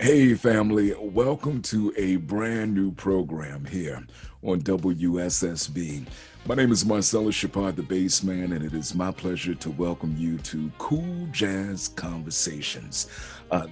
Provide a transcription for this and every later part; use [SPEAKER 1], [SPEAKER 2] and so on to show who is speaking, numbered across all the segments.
[SPEAKER 1] Hey, family, welcome to a brand new program here on WSSB. My name is Marcellus, Shepard, the Bassman, and it is my pleasure to welcome you to Cool Jazz Conversations.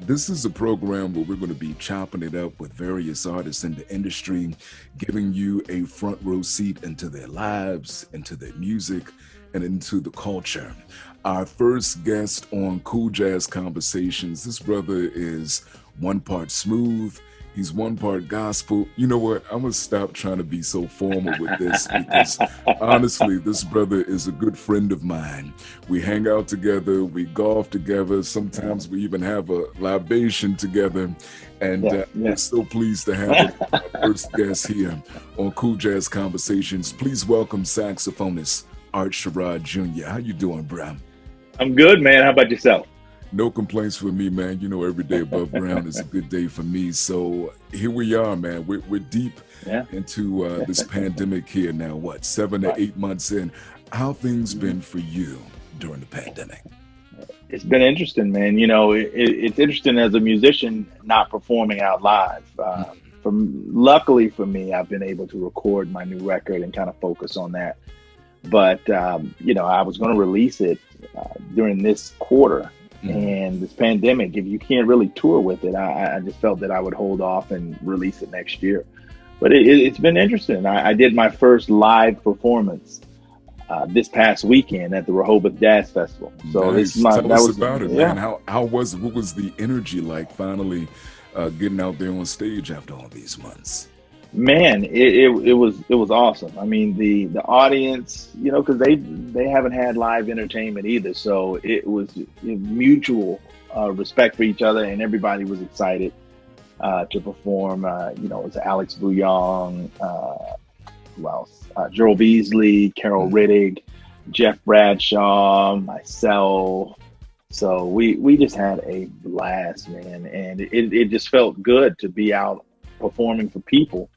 [SPEAKER 1] This is a program where we're going to be chopping it up with various artists in the industry, giving you a front row seat into their lives, into their music, and into the culture. Our first guest on Cool Jazz Conversations, this brother is one part smooth, he's one part gospel. You know what? I'm gonna stop trying to be so formal with this because honestly, this brother is a good friend of mine. We hang out together, we golf together, sometimes we even have a libation together. And we're so pleased to have our first guest here on Cool Jazz Conversations. Please welcome Saxophonist Art Sherrod Jr. How you doing, bro?
[SPEAKER 2] I'm good, man. How about yourself?
[SPEAKER 1] No complaints for me, man. You know, every day above ground is a good day for me. So here we are, man. We're deep into this pandemic here now. What, 7 to 8 months in? How things been for you during the pandemic?
[SPEAKER 2] It's been interesting, man. You know, it's interesting as a musician not performing out live. Luckily for me, I've been able to record my new record and kind of focus on that. But you know, I was going to release it during this quarter. And this pandemic, if you can't really tour with it, I just felt that I would hold off and release it next year. But it's been interesting. I did my first live performance this past weekend at the Rehoboth Jazz Festival. So
[SPEAKER 1] nice. Tell us about it, man. How was it? What was the energy like finally getting out there on stage after all these months?
[SPEAKER 2] Man, it was awesome. I mean, the audience, you know, because they haven't had live entertainment either, so it was mutual respect for each other, and everybody was excited to perform. You know, it's Alex Bouillon, who else? Joel Beasley, Carol Riddick, Jeff Bradshaw, myself. So we just had a blast, man, and it just felt good to be out performing for people.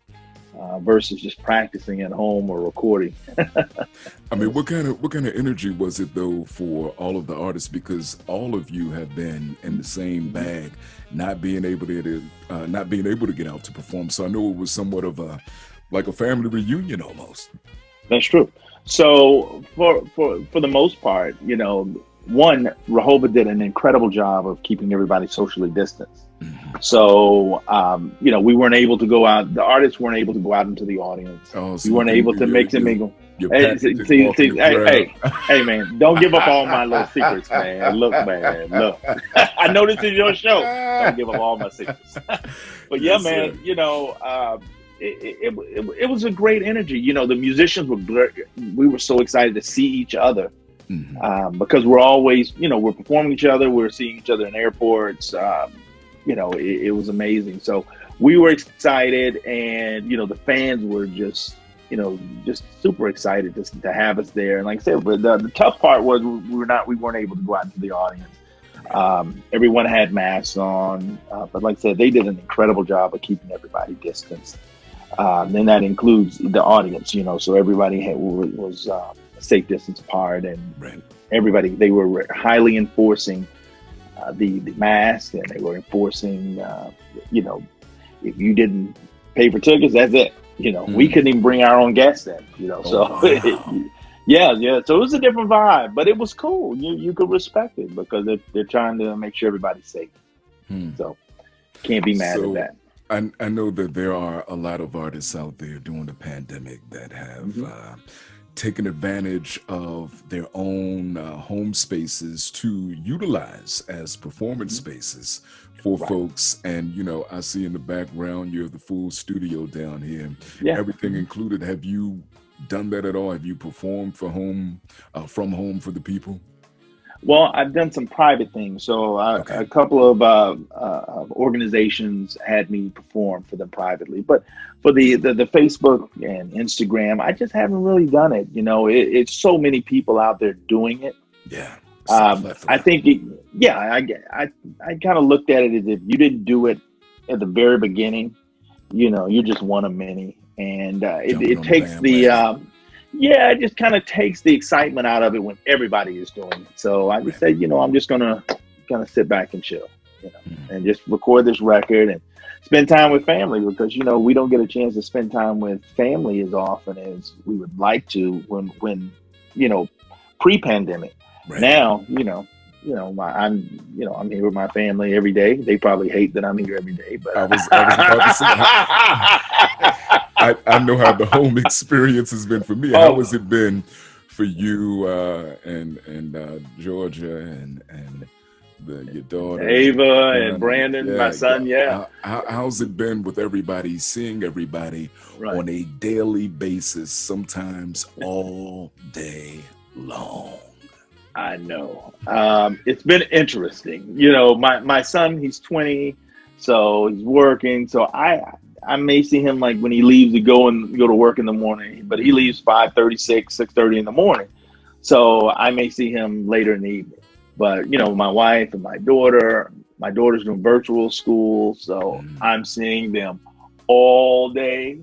[SPEAKER 2] Versus just practicing at home or recording.
[SPEAKER 1] I mean, what kind of energy was it though for all of the artists? Because all of you have been in the same bag, not being able to get out to perform. So I know it was somewhat of a family reunion almost.
[SPEAKER 2] That's true. So for the most part, you know, one, Rehoboth did an incredible job of keeping everybody socially distanced. So, you know, we weren't able to go out. The artists weren't able to go out into the audience.
[SPEAKER 1] Oh, so
[SPEAKER 2] we weren't able to mix and mingle. Hey, man, don't give up all my little secrets, man. Look. I know this is your show. Don't give up all my secrets. But yeah, yes, man, sir. You know, it was a great energy. You know, the musicians we were so excited to see each other. Because we're always, you know, we're performing each other. We're seeing each other in airports. You know, it was amazing. So we were excited, and, you know, the fans were just super excited to have us there. And like I said, but the tough part was we weren't able to go out into the audience. Everyone had masks on, but like I said, they did an incredible job of keeping everybody distanced. Then that includes the audience, you know, so everybody was a safe distance apart, and everybody, they were highly enforcing the mask, and they were enforcing, you know, if you didn't pay for tickets, that's it. You know, we couldn't even bring our own guests in, you know, so yeah. So it was a different vibe, but it was cool. You could respect it because they're trying to make sure everybody's safe. So can't be mad at that.
[SPEAKER 1] I know that there are a lot of artists out there during the pandemic that have taken advantage of their own home spaces to utilize as performance spaces for folks. And, you know, I see in the background, you have the full studio down here, everything included. Have you done that at all? Have you performed from home for the people?
[SPEAKER 2] Well, I've done some private things. So a couple of organizations had me perform for them privately. But for the Facebook and Instagram, I just haven't really done it. You know, it's so many people out there doing it.
[SPEAKER 1] Yeah.
[SPEAKER 2] I think, I kind of looked at it as if you didn't do it at the very beginning, you know, you're just one of many. And it takes it just kind of takes the excitement out of it when everybody is doing it. So I just said, you know, I'm just going to kind of sit back and chill. and just record this record and spend time with family, because we don't get a chance to spend time with family as often as we would like to when pre-pandemic.
[SPEAKER 1] Right.
[SPEAKER 2] Now, I'm here with my family every day. They probably hate that I'm here every day, but
[SPEAKER 1] I was about to say, I know how the home experience has been for me. How has it been for you and Georgia and your daughter
[SPEAKER 2] Ava and Brandon, my son?
[SPEAKER 1] How's it been with everybody, seeing everybody on a daily basis, sometimes all day long?
[SPEAKER 2] I know. It's been interesting. My son, he's 20, so he's working. So I may see him like when he leaves to go to work in the morning, but he leaves 5:36, 6:30 in the morning. So I may see him later in the evening. But my wife and my daughter's doing virtual school, so I'm seeing them all day,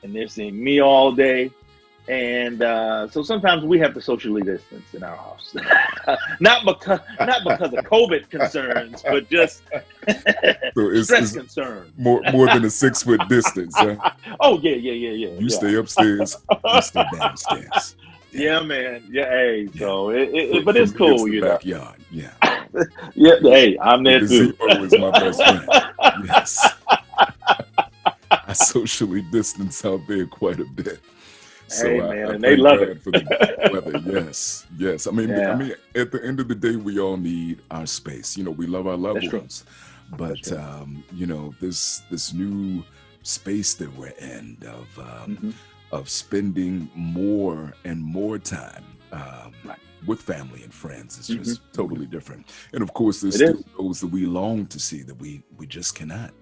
[SPEAKER 2] and they're seeing me all day. And so sometimes we have to socially distance in our house, not because of COVID concerns, but just stress concerns.
[SPEAKER 1] More than a 6 foot distance. Huh?
[SPEAKER 2] Oh yeah.
[SPEAKER 1] You stay upstairs, you stay downstairs.
[SPEAKER 2] Yeah, man. Yeah, hey. So but it's cool,
[SPEAKER 1] backyard. Yeah.
[SPEAKER 2] Yeah. Hey, I'm there too.
[SPEAKER 1] Gazebo is my best friend. Yes. I socially distance out there quite a bit. So
[SPEAKER 2] hey, man, and they love it.
[SPEAKER 1] For the weather. Yes. I mean, at the end of the day, we all need our space. We love our loved ones, but this new space that we're in of spending more and more time with family and friends is just totally different. And of course, there's still those that we long to see that we just cannot.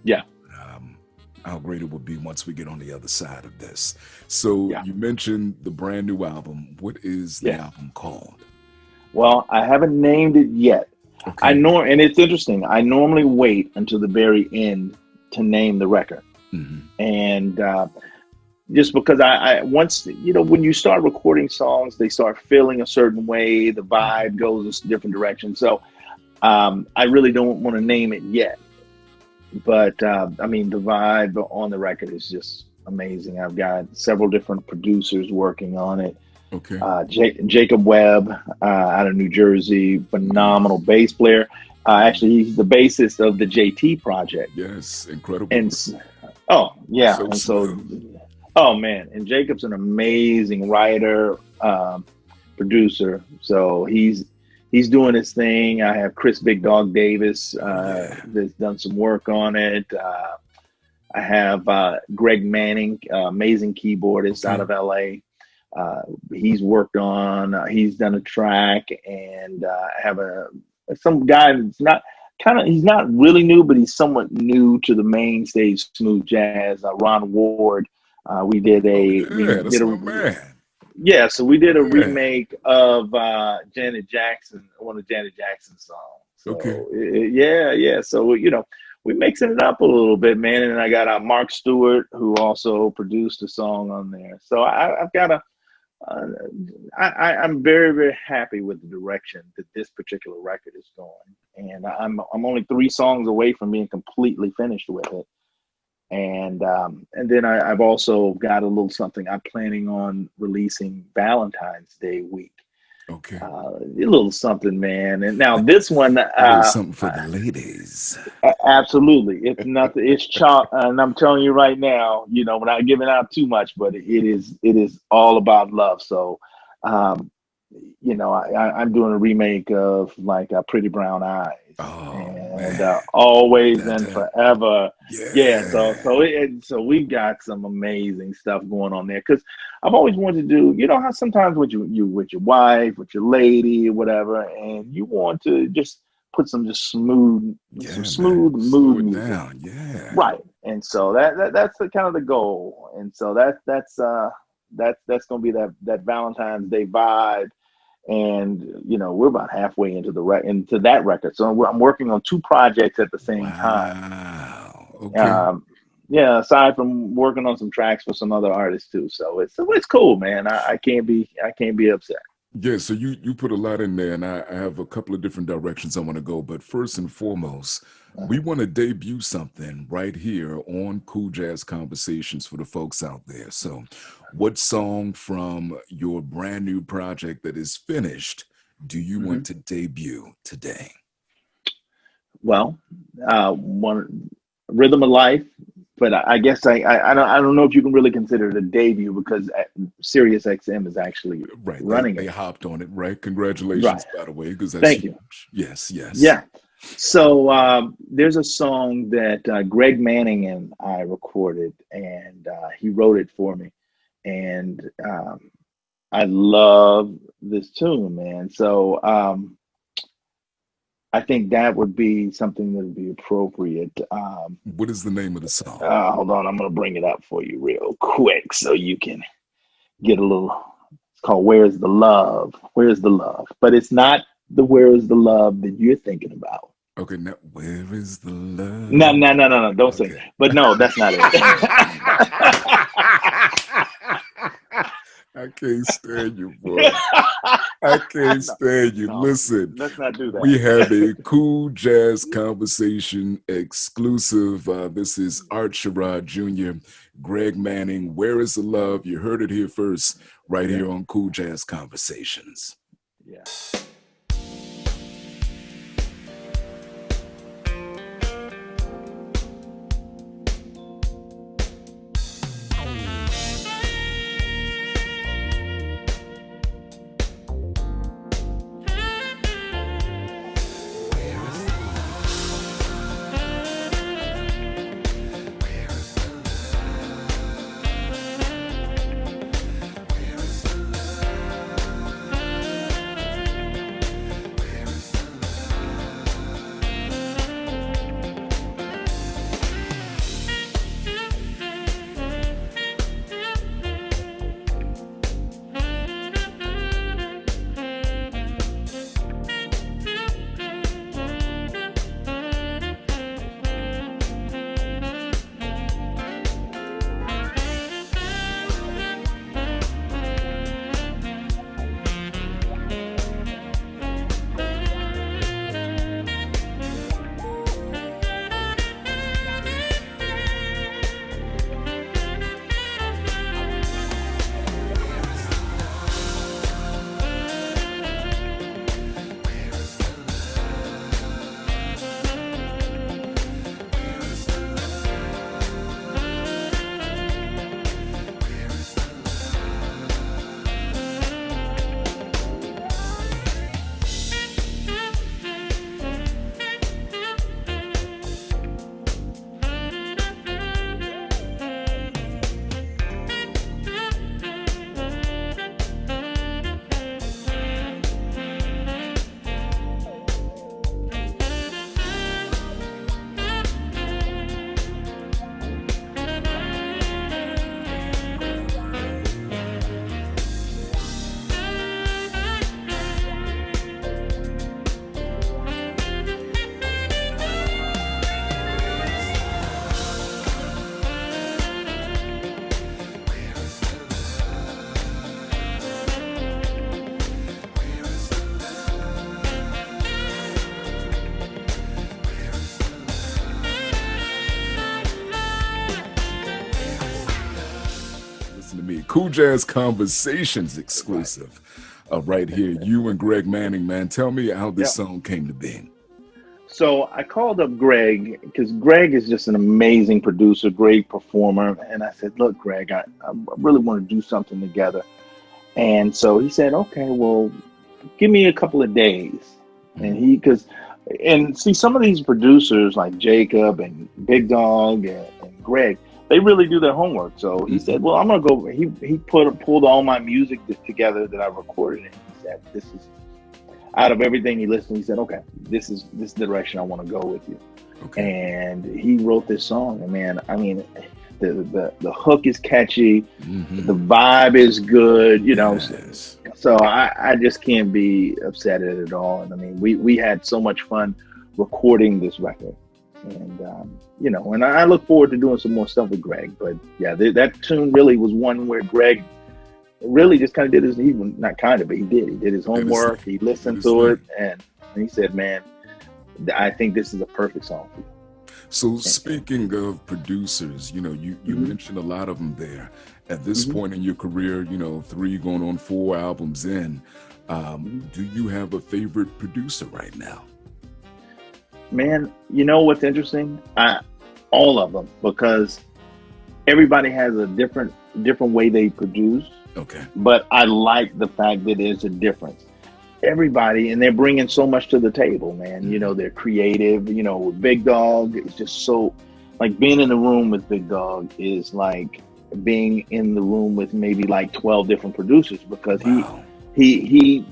[SPEAKER 2] Yeah.
[SPEAKER 1] How great it would be once we get on the other side of this. So you mentioned the brand new album. What is the album called?
[SPEAKER 2] Well, I haven't named it yet. Okay. And it's interesting. I normally wait until the very end to name the record. And just because I once, when you start recording songs, they start feeling a certain way. The vibe goes a different direction. So I really don't want to name it yet. But the vibe on the record is just amazing. I've got several different producers working on it.
[SPEAKER 1] Okay.
[SPEAKER 2] Jacob Webb out of New Jersey, phenomenal bass player. Actually, he's the bassist of the JT Project.
[SPEAKER 1] Yes, incredible.
[SPEAKER 2] And and Jacob's an amazing writer, producer. So he's doing his thing. I have Chris Big Dog Davis that's done some work on it. I have Greg Manning, amazing keyboardist out of LA. He's worked on. He's done a track, and I have some guy that's he's not really new, but he's somewhat new to the main stage smooth jazz. Ron Ward. We did
[SPEAKER 1] man.
[SPEAKER 2] Yeah, so we did a remake of Janet Jackson, one of Janet Jackson's songs. So, okay. So, we're mixing it up a little bit, man. And I got Mark Stewart, who also produced a song on there. So I've got I'm very, very happy with the direction that this particular record is going. And I'm only 3 songs away from being completely finished with it. And then I've also got a little something I'm planning on releasing Valentine's Day week.
[SPEAKER 1] Okay.
[SPEAKER 2] A little something, man. And now this one,
[SPEAKER 1] a little something for the ladies.
[SPEAKER 2] Absolutely. It's nothing. It's chalk. And I'm telling you right now, we're not giving out too much, but it is all about love. So, I'm doing a remake of like Pretty Brown Eyes. Always and Forever. So we've got some amazing stuff going on there, because I've always wanted to do, how sometimes with your wife, with your lady, whatever, and you want to just put some smooth mood music
[SPEAKER 1] down. Yeah.
[SPEAKER 2] Right. And so that's the kind of the goal. And so that's gonna be that Valentine's Day vibe. And we're about halfway into that record, so I'm working on 2 projects at the same time. Okay. Aside from working on some tracks for some other artists too, so it's cool, man. I can't be upset.
[SPEAKER 1] Yeah, so you put a lot in there, and I have a couple of different directions I want to go. But first and foremost, we want to debut something right here on Cool Jazz Conversations for the folks out there. So, what song from your brand new project that is finished do you want
[SPEAKER 2] Mhm.
[SPEAKER 1] to debut today?
[SPEAKER 2] Well, one Rhythm of Life, but I guess I don't know if you can really consider it a debut because Sirius XM is actually
[SPEAKER 1] Right,
[SPEAKER 2] running
[SPEAKER 1] they
[SPEAKER 2] it.
[SPEAKER 1] hopped on it, right?
[SPEAKER 2] Right.
[SPEAKER 1] Congratulations, by the way, because that's
[SPEAKER 2] Thank you.
[SPEAKER 1] huge. Yes, yes.
[SPEAKER 2] Yeah. So there's a song that Greg Manning and I recorded, and he wrote it for me, and I love this tune, man. So I think that would be something that would be appropriate.
[SPEAKER 1] What is the name of the song?
[SPEAKER 2] Hold on, I'm gonna bring it up for you real quick so you can get a little. It's called "Where's the Love." Where's the love? But it's not the "Where is the love" that you're thinking about.
[SPEAKER 1] Okay, now where is the
[SPEAKER 2] No,
[SPEAKER 1] love?
[SPEAKER 2] no, no, no, no. Don't sing.
[SPEAKER 1] Okay.
[SPEAKER 2] But no, that's not it.
[SPEAKER 1] I can't stand you, boy. I can't
[SPEAKER 2] No,
[SPEAKER 1] stand you.
[SPEAKER 2] no,
[SPEAKER 1] Listen,
[SPEAKER 2] let's not do
[SPEAKER 1] we have
[SPEAKER 2] that.
[SPEAKER 1] a Cool Jazz Conversation exclusive. This is Art Sherrod Jr., Greg Manning. Where is the love? You heard it here first, right
[SPEAKER 2] Yeah,
[SPEAKER 1] here on Cool Jazz Conversations.
[SPEAKER 2] yeah.
[SPEAKER 1] Listen to me. Cool Jazz Conversations
[SPEAKER 2] Right,
[SPEAKER 1] exclusive. Right here. You and Greg Manning, man. Tell me how this
[SPEAKER 2] yeah.
[SPEAKER 1] song came to be.
[SPEAKER 2] So I called up Greg because Greg is just an amazing producer, great performer. And I said, look, Greg, I really want to do something together. And so he said, okay, well, give me a couple of days. And
[SPEAKER 1] Mhm.
[SPEAKER 2] and see, some of these producers like Jacob and Big Dog and Greg, they really do their homework. So he said,
[SPEAKER 1] Mhm.
[SPEAKER 2] well, I'm going to go. He pulled all my music together that I recorded. And he said, this is out of everything he listened. He said, okay, this is the direction I want to go with you.
[SPEAKER 1] Okay.
[SPEAKER 2] And he wrote this song. And man, I mean, the hook is catchy. The
[SPEAKER 1] Mhm.
[SPEAKER 2] vibe is good, you know.
[SPEAKER 1] Yes.
[SPEAKER 2] So I just can't be upset at it at all. And I mean, we had so much fun recording this record. And, you know, and I look forward to doing some more stuff with Greg. But yeah, that tune really was one where Greg really just kind of did his, not kind of, but he did his homework. He listened to it, and he said, man, I think this is a perfect song for you.
[SPEAKER 1] So speaking of producers, you mentioned a lot of them there. At this point in your career, 3 going on 4 albums in, do you have a favorite producer right now?
[SPEAKER 2] Man, you know what's interesting? All of them, because everybody has a different way they produce.
[SPEAKER 1] Okay.
[SPEAKER 2] But I like the fact that there's a difference. Everybody, and they're bringing so much to the table, man. They're creative. With Big Dog, it's just so, like, being in the room with Big Dog is like being in the room with maybe like 12 different producers, because he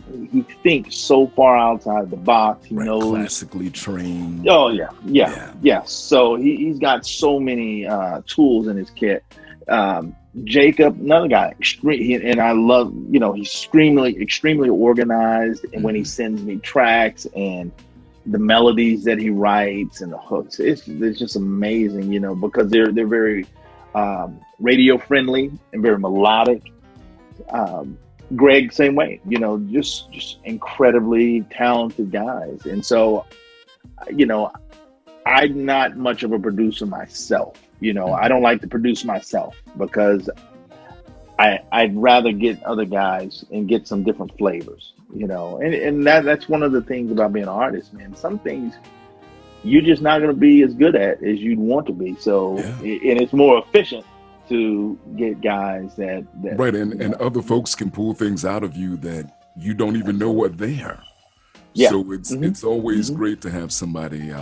[SPEAKER 2] thinks so far outside the box. He knows,
[SPEAKER 1] classically trained.
[SPEAKER 2] Oh yeah. So he's got so many tools in his kit. Jacob, another guy, and I love, he's extremely organized, and when he sends me tracks and the melodies that he writes and the hooks, it's just amazing, because they're very radio friendly and very melodic. Greg, same way, just incredibly talented guys. And so, I'm not much of a producer myself. I don't like to produce myself, because I'd rather get other guys and get some different flavors, and that's one of the things about being an artist, man. Some things you're just not going to be as good at as you'd want to be. So, and it's more efficient to get guys that
[SPEAKER 1] right. And other folks can pull things out of you that you don't even know what they are. Yeah. So it's always great to have somebody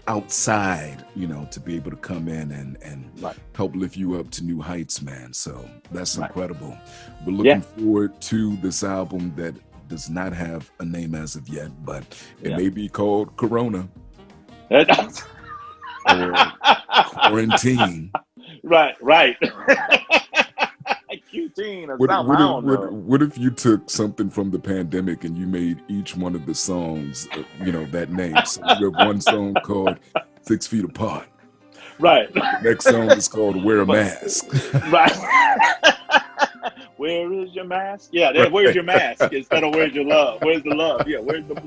[SPEAKER 1] outside, to be able to come in and help lift you up to new heights, man. So that's incredible. We're looking forward to this album that does not have a name as of yet, but it may be called Corona or Quarantine.
[SPEAKER 2] Right. Q-teen or something, I don't know.
[SPEAKER 1] What if you took something from the pandemic and you made each one of the songs, that name? So you have one song called 6 Feet Apart.
[SPEAKER 2] Right.
[SPEAKER 1] The next song is called Wear a Mask.
[SPEAKER 2] Right. Where is your mask? Yeah, where's your mask instead of where's your love? Where's the love? Yeah, where's the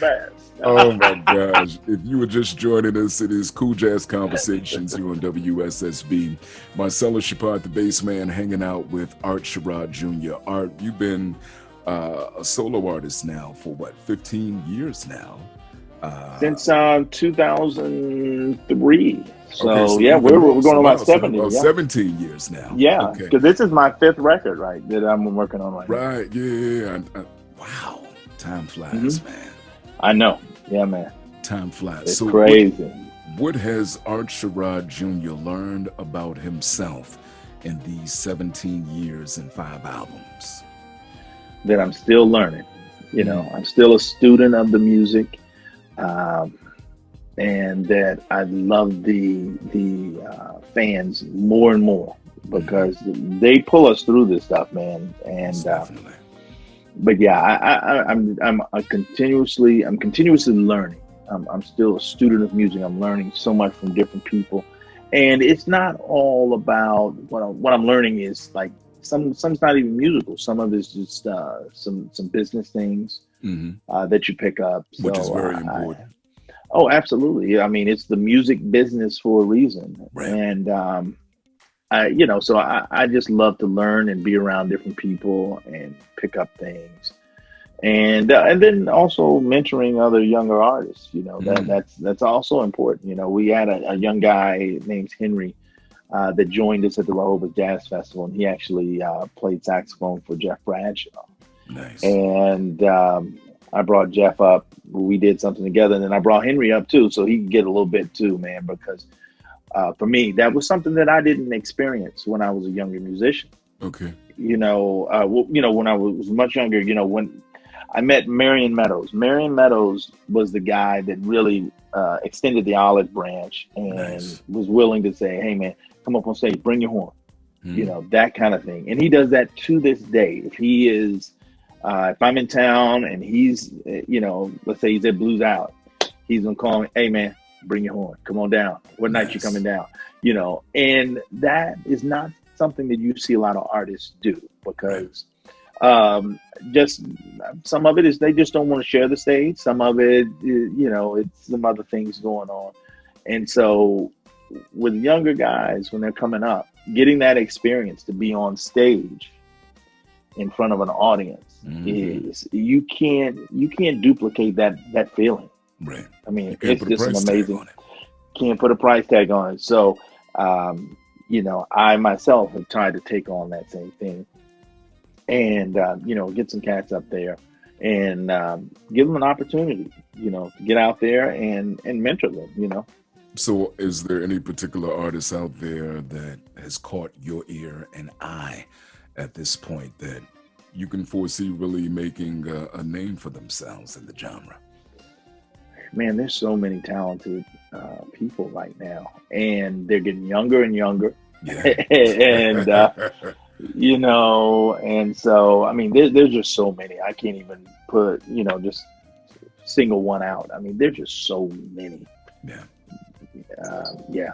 [SPEAKER 2] mask?
[SPEAKER 1] Oh my gosh. If you were just joining us, it is Cool Jazz Conversations here on WSSB. Marcellus Shepard, the Bassman, hanging out with Art Sherrod Jr. Art, you've been a solo artist now for 15 years now?
[SPEAKER 2] Since 2003. So we're going on about 70.
[SPEAKER 1] 17 years now.
[SPEAKER 2] Yeah, because this is my 5th record, right, that I'm working on right now.
[SPEAKER 1] Right, yeah. Wow, time flies, man.
[SPEAKER 2] I know, yeah, man.
[SPEAKER 1] Time flies.
[SPEAKER 2] It's crazy.
[SPEAKER 1] What has Art Sherrod Jr. learned about himself in these 17 years and 5 albums?
[SPEAKER 2] That I'm still learning. I'm still a student of the music. And that I love the fans more and more, because they pull us through this stuff, man. And but I'm continuously learning. I'm still a student of music. I'm learning so much from different people, and it's not all about what I'm learning is like some's not even musical. Some of it's just some business things that you pick up,
[SPEAKER 1] which is very important.
[SPEAKER 2] Oh, absolutely. I mean, it's the music business for a reason. Right. And, so I just love to learn and be around different people and pick up things. And then also mentoring other younger artists, that's also important. We had a young guy named Henry that joined us at the Rehoboth Jazz Festival, and he actually played saxophone for Jeff Bradshaw.
[SPEAKER 1] Nice.
[SPEAKER 2] And I brought Jeff up. We did something together, and then I brought Henry up too, so he could get a little bit too, man. Because for me, that was something that I didn't experience when I was a younger musician.
[SPEAKER 1] Okay.
[SPEAKER 2] When I was much younger, when I met Marion Meadows. Marion Meadows was the guy that really extended the olive branch and was willing to say, "Hey, man, come up on stage, bring your horn," that kind of thing. And he does that to this day. If he is. If I'm in town and he's, let's say he's at Blues Out, he's going to call me, "Hey, man, bring your horn. Come on down. What night you coming down?" And that is not something that you see a lot of artists do, because just some of it is they just don't want to share the stage. Some of it, it's some other things going on. And so with younger guys, when they're coming up, getting that experience to be on stage in front of an audience is you can't duplicate that feeling.
[SPEAKER 1] Right.
[SPEAKER 2] I mean, it's just an amazing. Can't put a price tag on it. So, I myself have tried to take on that same thing, and get some cats up there and give them an opportunity, to get out there and mentor them.
[SPEAKER 1] So, is there any particular artist out there that has caught your ear and eye at this point that you can foresee really making a name for themselves in the genre?
[SPEAKER 2] Man, there's so many talented people right now, and they're getting younger and younger.
[SPEAKER 1] Yeah.
[SPEAKER 2] And and so I mean, there's just so many. I can't even put just single one out. I mean, there's just so many.
[SPEAKER 1] Yeah.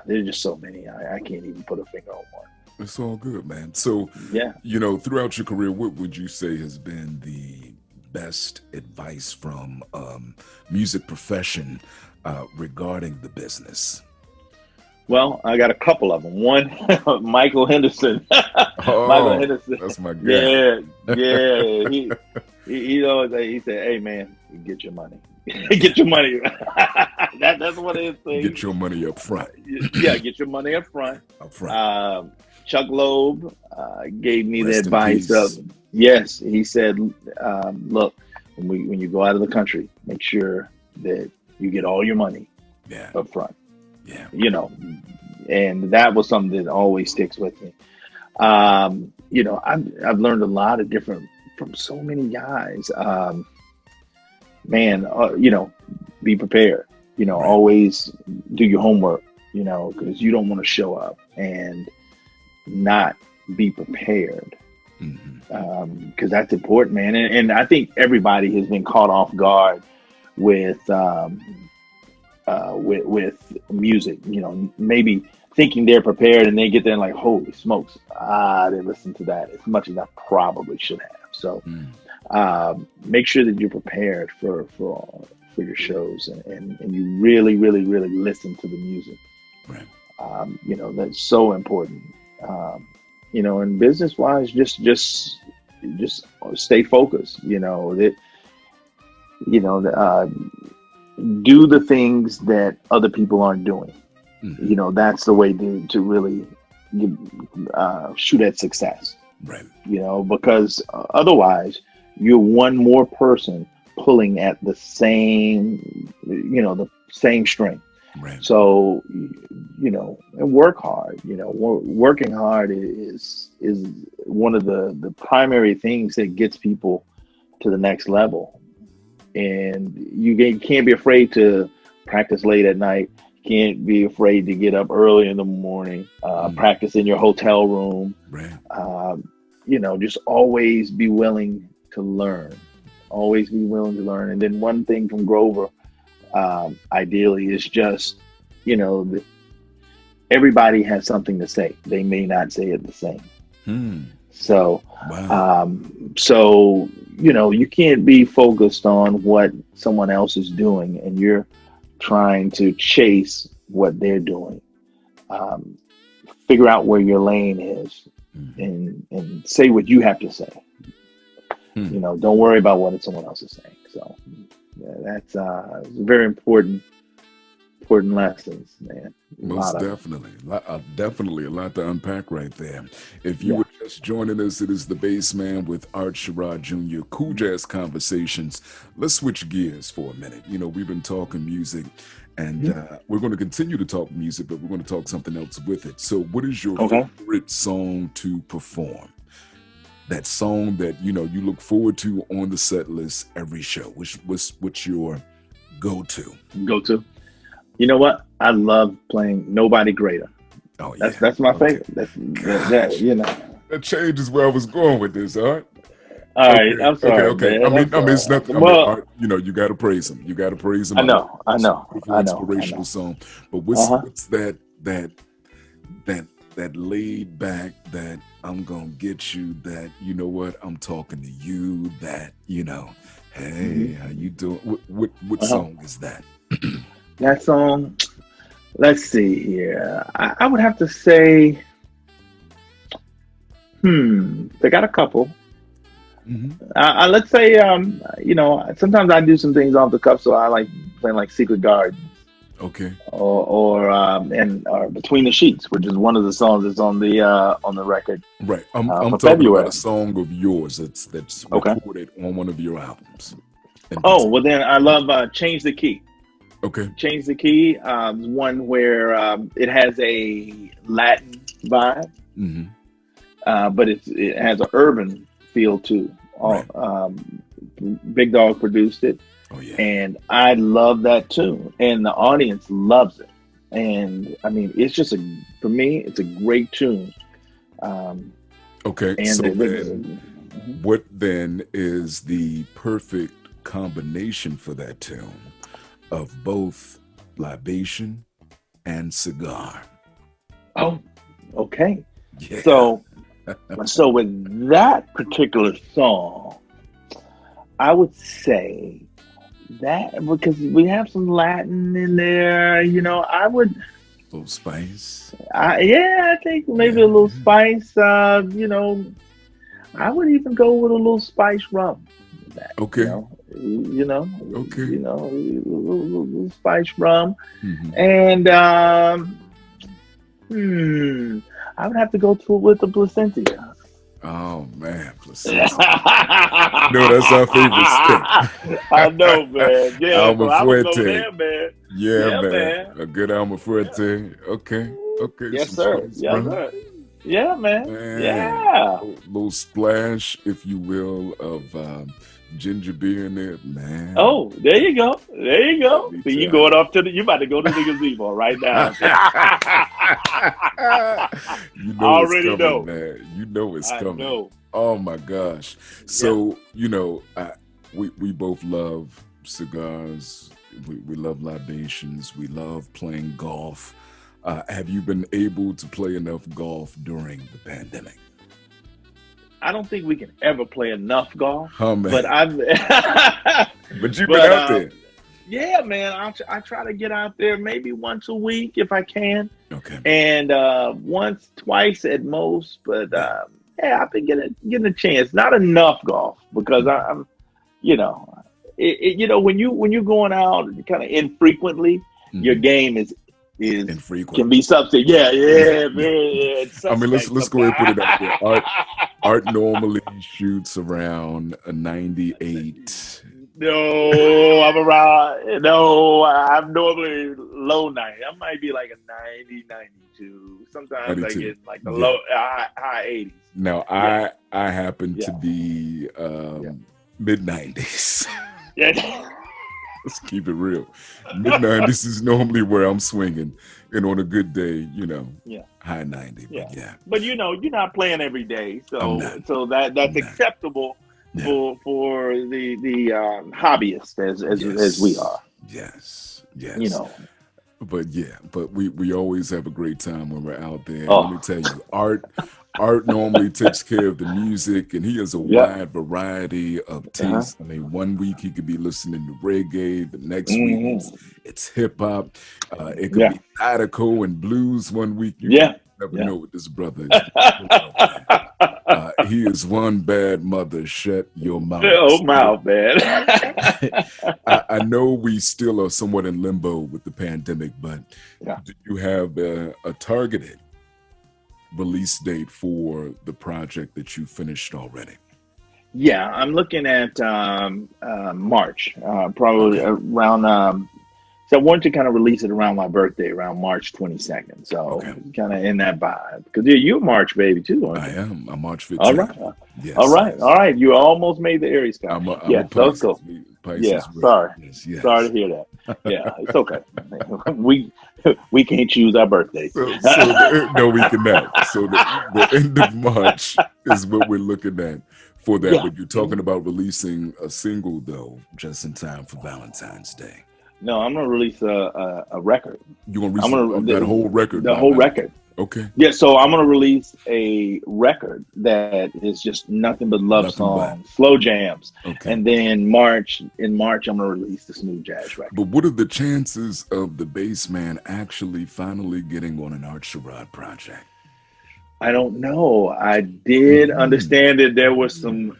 [SPEAKER 2] There's just so many. I can't even put a finger on one.
[SPEAKER 1] It's all good, man. So throughout your career, what would you say has been the best advice from music profession regarding the business?
[SPEAKER 2] Well, I got a couple of them. One, Michael Henderson. Michael Henderson.
[SPEAKER 1] That's my guy.
[SPEAKER 2] Yeah. He said, "Hey, man, get your money. Get your money." That's what it is.
[SPEAKER 1] Get your money up front.
[SPEAKER 2] Yeah, get your money up front. Chuck Loeb gave me the advice of, yes, he said, look, when you go out of the country, make sure that you get all your money up front.
[SPEAKER 1] Yeah.
[SPEAKER 2] And that was something that always sticks with me. I've learned a lot of different from so many guys. Be prepared. Always do your homework, because you don't want to show up and not be prepared. Because that's important, man. And I think everybody has been caught off guard with music, maybe thinking they're prepared and they get there and like, holy smokes, I didn't listen to that as much as I probably should have. So make sure that you're prepared for your shows and you really, really, really listen to the music.
[SPEAKER 1] Right.
[SPEAKER 2] That's so important. And business wise, just stay focused, do the things that other people aren't doing. That's the way to really shoot at success.
[SPEAKER 1] Right.
[SPEAKER 2] Because otherwise you're one more person pulling at the same, the same string.
[SPEAKER 1] Right.
[SPEAKER 2] So, and work hard. Working hard is one of the primary things that gets people to the next level. And you can't be afraid to practice late at night. Can't be afraid to get up early in the morning. Practice in your hotel room.
[SPEAKER 1] Right.
[SPEAKER 2] Just always be willing to learn. Always be willing to learn. And then one thing from Grover, ideally, is just, everybody has something to say. They may not say it the same. So,
[SPEAKER 1] wow.
[SPEAKER 2] You can't be focused on what someone else is doing and you're trying to chase what they're doing. Figure out where your lane is and say what you have to say. Don't worry about what someone else is saying. So that's very important lessons, man.
[SPEAKER 1] Most definitely. Definitely a lot to unpack right there. If you were just joining us, it is the Bassman with Art Sherrod Jr. Cool Jazz Conversations. Let's switch gears for a minute. We've been talking music and we're going to continue to talk music, but we're going to talk something else with it. So what is your favorite song to perform? That song that, you look forward to on the set list every show. What's your go-to? You know what? I love playing Nobody Greater. Oh, yeah.
[SPEAKER 2] That's my favorite. That
[SPEAKER 1] That changes where I was going with this, all right?
[SPEAKER 2] All right, I'm sorry.
[SPEAKER 1] Okay.
[SPEAKER 2] Man.
[SPEAKER 1] I mean, it's nothing.
[SPEAKER 2] Well,
[SPEAKER 1] you got to praise him. You got to praise him.
[SPEAKER 2] I know.
[SPEAKER 1] Inspirational song. But what's that that laid back, that I'm gonna get you, that you know what, I'm talking to you, that hey, how you doing? What song is that?
[SPEAKER 2] That song. Let's see here. I would have to say, they got a couple. Let's say, sometimes I do some things off the cuff, so I like playing like Secret Garden.
[SPEAKER 1] Okay.
[SPEAKER 2] Or Between the Sheets, which is one of the songs that's on the record.
[SPEAKER 1] Right. I'm talking
[SPEAKER 2] February.
[SPEAKER 1] about a song of yours that's recorded on one of your albums.
[SPEAKER 2] Oh, well then I love Change the Key.
[SPEAKER 1] Okay.
[SPEAKER 2] Change the Key, one where it has a Latin vibe, but it has an urban feel too. Right. Big Dog produced it.
[SPEAKER 1] Oh, yeah.
[SPEAKER 2] And I love that tune, and the audience loves it. And I mean, it's just for me, it's a great tune.
[SPEAKER 1] Okay, and so what then is the perfect combination for that tune of both libation and cigar?
[SPEAKER 2] Oh, okay.
[SPEAKER 1] Yeah.
[SPEAKER 2] So with that particular song, I would say that because we have some Latin in there, I would.
[SPEAKER 1] A little spice.
[SPEAKER 2] I think maybe a little spice. I would even go with a little spice rum.
[SPEAKER 1] Okay.
[SPEAKER 2] Okay.
[SPEAKER 1] Okay.
[SPEAKER 2] A little spice rum, and I would have to go with the placenta.
[SPEAKER 1] Oh man, placenta. No, that's our favorite stick.
[SPEAKER 2] I know, man. Yeah,
[SPEAKER 1] Alma Fuerte.
[SPEAKER 2] There, man.
[SPEAKER 1] Yeah, man. A good Alma Fuerte. Okay.
[SPEAKER 2] Yes, sir. Yes, sir. Yeah, man. Yeah.
[SPEAKER 1] A little splash, if you will, of ginger beer in there, man.
[SPEAKER 2] Oh, there you go. So you going off you about to go to the gazebo right now.
[SPEAKER 1] You know it's coming, man. You know it's coming.
[SPEAKER 2] Know.
[SPEAKER 1] Oh my gosh. So, we both love cigars. We love libations. We love playing golf. Have you been able to play enough golf during the pandemic?
[SPEAKER 2] I don't think we can ever play enough golf.
[SPEAKER 1] Oh, man.
[SPEAKER 2] But
[SPEAKER 1] But you've been out there.
[SPEAKER 2] Yeah, man. I try to get out there maybe once a week if I can.
[SPEAKER 1] Okay.
[SPEAKER 2] And once, twice at most. But I've been getting a chance. Not enough golf because I'm, when you're going out kind of infrequently, your game is
[SPEAKER 1] infrequent.
[SPEAKER 2] Can be something. Yeah, man.
[SPEAKER 1] I mean, let's go ahead and put it out there. Art normally shoots around a 98.
[SPEAKER 2] I'm normally low 90. I might be like a 90, 92. Sometimes 92. I get like the low high 80s.
[SPEAKER 1] Now I happen to be mid 90s.
[SPEAKER 2] Yeah.
[SPEAKER 1] Let's keep it real. Mid 90s is normally where I'm swinging, and on a good day, high 90.
[SPEAKER 2] But you're not playing every day, so that's acceptable for the hobbyists as we are.
[SPEAKER 1] Yes. But we always have a great time when we're out there. Let me tell you, Art normally takes care of the music, and he has a wide variety of tastes. I mean, one week he could be listening to reggae, the next week it's hip hop. It could be Zydeco and blues one week. You never know what this brother is. He is one bad mother. Shut your mouth.
[SPEAKER 2] Mouth, man.
[SPEAKER 1] I know we still are somewhat in limbo with the pandemic, but do you have a targeted release date for the project that you finished already?
[SPEAKER 2] Yeah, I'm looking at March, probably around. So I wanted to kind of release it around my birthday, around March 22nd. So kind of in that vibe. Because you're a March baby too, aren't you?
[SPEAKER 1] I am. I'm March 15th.
[SPEAKER 2] All right.
[SPEAKER 1] Yes.
[SPEAKER 2] All right. You almost made the Aries count.
[SPEAKER 1] I'm a Pisces.
[SPEAKER 2] Cool.
[SPEAKER 1] Pisces,
[SPEAKER 2] yeah. Sorry.
[SPEAKER 1] Yes.
[SPEAKER 2] Sorry to hear that. Yeah, it's okay. We can't choose our birthdays.
[SPEAKER 1] No, we cannot. So the end of March is what we're looking at for that. But you're talking about releasing a single, though, just in time for Valentine's Day.
[SPEAKER 2] No, I'm gonna release a record.
[SPEAKER 1] You're gonna release that whole record?
[SPEAKER 2] The whole record.
[SPEAKER 1] Okay.
[SPEAKER 2] Yeah, so I'm gonna release a record that is just nothing but love
[SPEAKER 1] Nothing but.
[SPEAKER 2] songs, slow jams,
[SPEAKER 1] Okay.
[SPEAKER 2] and then in March, I'm gonna release this new jazz record.
[SPEAKER 1] But what are the chances of the Bassman actually finally getting on an Art Sherrod project?
[SPEAKER 2] I don't know. I did understand that there was some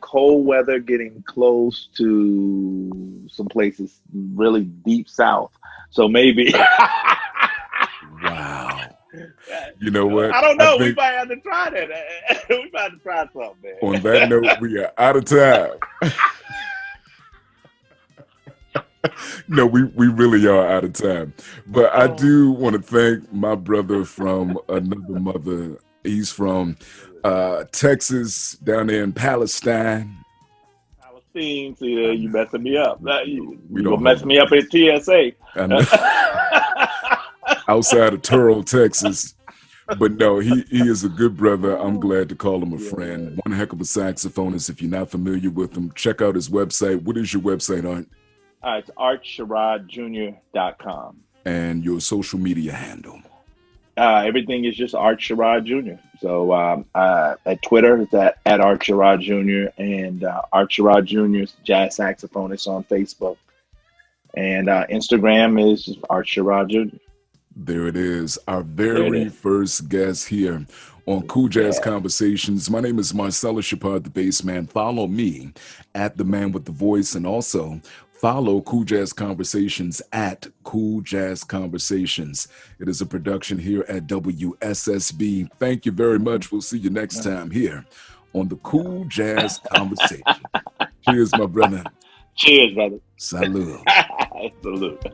[SPEAKER 2] cold weather getting close to some places really deep south. So maybe.
[SPEAKER 1] Wow. You know what?
[SPEAKER 2] I don't know. We might have to try that. We might have to try something, man.
[SPEAKER 1] On that note, we are out of time. No, we really are out of time. But I do want to thank my brother from another mother. He's from Texas, down there in Palestine.
[SPEAKER 2] See, you messing me up. You gonna
[SPEAKER 1] don't
[SPEAKER 2] mess me up at TSA.
[SPEAKER 1] Outside of Turl, Texas. But no, he is a good brother. I'm glad to call him a friend. One heck of a saxophonist. If you're not familiar with him, check out his website. What is your website, Art?
[SPEAKER 2] It's artsherrodjr.com.
[SPEAKER 1] And your social media handle?
[SPEAKER 2] Everything is just Art Sherrod Jr. So at Twitter, it's at Art Sherrod Jr. and Art Sherrod Jr.'s Jazz Saxophonist on Facebook. And Instagram is just Art Sherrod Jr.
[SPEAKER 1] There it is. Our very first guest here on Cool Jazz Conversations. My name is Marcellus Shepard, the Bassman. Follow me at The Man with the Voice, and also follow Cool Jazz Conversations at Cool Jazz Conversations. It is a production here at WSSB. Thank you very much. We'll see you next time here on the Cool Jazz Conversation. Cheers, my brother.
[SPEAKER 2] Cheers, brother.
[SPEAKER 1] Salud.
[SPEAKER 2] Salute.